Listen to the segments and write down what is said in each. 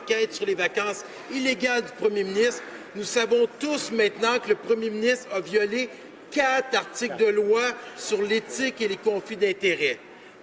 enquête sur les vacances illégales du premier ministre. Nous savons tous maintenant que le premier ministre a violé 4 articles de loi sur l'éthique et les conflits d'intérêts.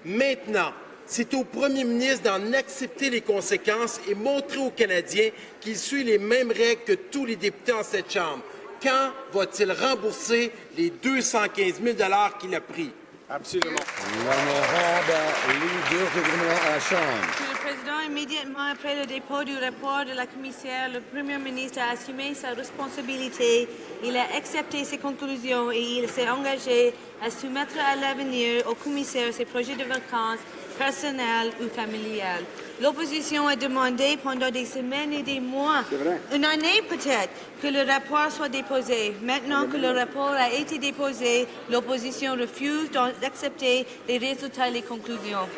Maintenant, c'est au premier ministre d'en accepter les conséquences et montrer aux Canadiens qu'il suit les mêmes règles que tous les députés en cette Chambre. Quand va-t-il rembourser les 215 000 $ qu'il a pris? Absolument. L'honorable leader du gouvernement à la Chambre. Monsieur le Président, immédiatement après le dépôt du rapport de la commissaire, le Premier ministre a assumé sa responsabilité. Il a accepté ses conclusions et il s'est engagé à soumettre à l'avenir au commissaire ses projets de vacances personnelles ou familiales. L'opposition a demandé pendant des semaines et des mois, une année peut-être, que le rapport soit déposé. Maintenant que le rapport a été déposé, l'opposition refuse d'accepter les résultats et les conclusions.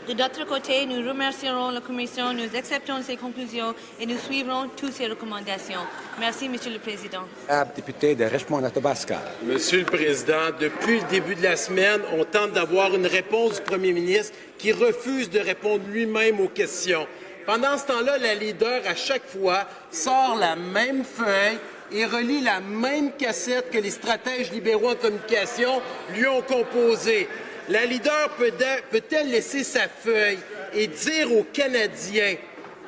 De notre côté, nous remercierons la Commission, nous acceptons ses conclusions et nous suivrons toutes ses recommandations. Merci, Monsieur le Président. Député de Richmond-Athabasca. Monsieur le Président, depuis le début de la semaine, on tente d'avoir une réponse du premier ministre qui refuse de répondre lui-même aux questions. Pendant ce temps-là, la leader, à chaque fois, sort la même feuille et relie la même cassette que les stratèges libéraux en communication lui ont composée. La leader peut-elle laisser sa feuille et dire aux Canadiens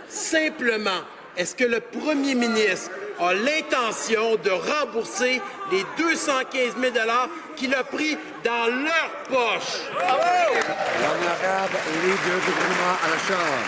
simplement, est-ce que le premier ministre a l'intention de rembourser les 215 000 $ qu'il a pris dans leur poche? L'honorable leader du gouvernement à la Chambre.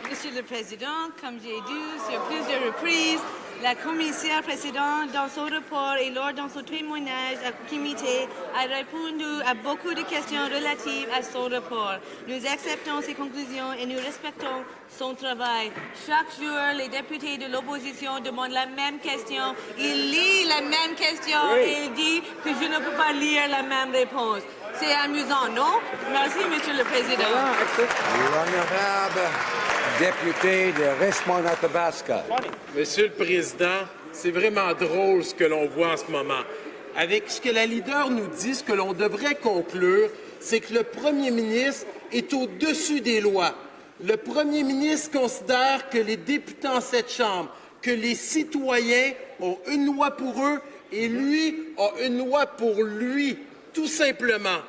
Monsieur le Président, comme j'ai dit sur plusieurs reprises, la commissaire précédente, dans son rapport et lors de son témoignage à la comité, a répondu à beaucoup de questions relatives à son rapport. Nous acceptons ses conclusions et nous respectons son travail. Chaque jour, les députés de l'opposition demandent la même question. Il lit la même question et il dit que je ne peux pas lire la même réponse. C'est amusant, non? Merci, Monsieur le Président. L'honorable député de Richmond-Athabasca. Monsieur le Président, c'est vraiment drôle ce que l'on voit en ce moment. Avec ce que la leader nous dit, ce que l'on devrait conclure, c'est que le premier ministre est au-dessus des lois. Le premier ministre considère que les députés en cette Chambre, que les citoyens ont une loi pour eux et lui a une loi pour lui, tout simplement.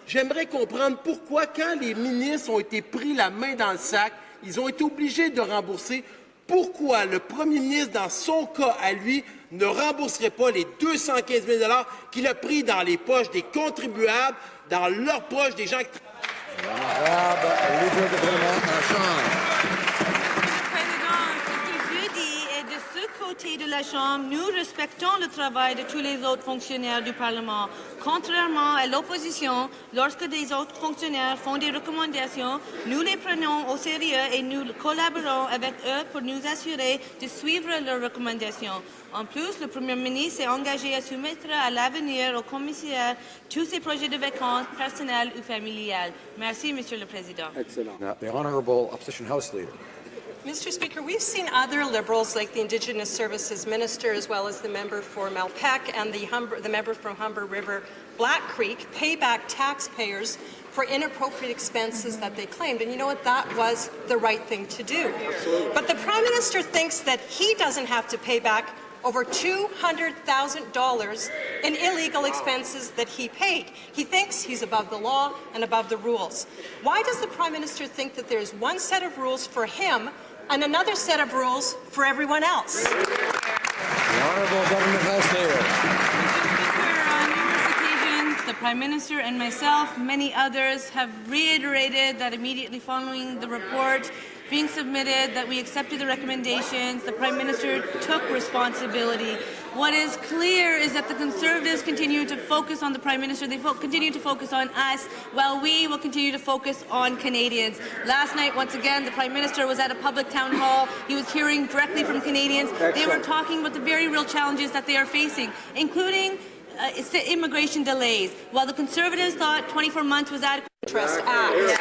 J'aimerais comprendre pourquoi, quand les ministres ont été pris la main dans le sac, ils ont été obligés de rembourser. Pourquoi le premier ministre, dans son cas à lui, ne rembourserait pas les 215 000 $ qu'il a pris dans les poches des contribuables, dans leurs poches des gens qui... L'honorable leader du gouvernement à la Chambre. De ce côté de la Chambre, nous respectons le travail de tous les autres fonctionnaires du Parlement. Contrairement à l'opposition, lorsque des autres fonctionnaires font des recommandations, nous les prenons au sérieux et nous collaborons avec eux pour nous assurer de suivre leurs recommandations. En plus, le Premier ministre s'est engagé à soumettre à l'avenir au commissaire tous ses projets de vacances personnelles ou familiales. Merci, Monsieur le Président. Excellent. The Honourable Opposition House Leader. Mr. Speaker, we've seen other Liberals, like the Indigenous Services Minister, as well as the member for Malpeque and the member from Humber River, Black Creek, pay back taxpayers for inappropriate expenses that they claimed. And you know what? That was the right thing to do. But the Prime Minister thinks that he doesn't have to pay back over $200,000 in illegal expenses that he paid. He thinks he's above the law and above the rules. Why does the Prime Minister think that there's one set of rules for him and another set of rules for everyone else? The Honourable Government House Leader. On numerous occasions, the Prime Minister and myself, many others, have reiterated that immediately following the report being submitted, that we accepted the recommendations, the Prime Minister took responsibility. What is clear is that the Conservatives continue to focus on the Prime Minister, they continue to focus on us, while we will continue to focus on Canadians. Last night, once again, the Prime Minister was at a public town hall. He was hearing directly from Canadians. They were talking about the very real challenges that they are facing, including immigration delays. While the Conservatives thought 24 months was adequate. Trust Act.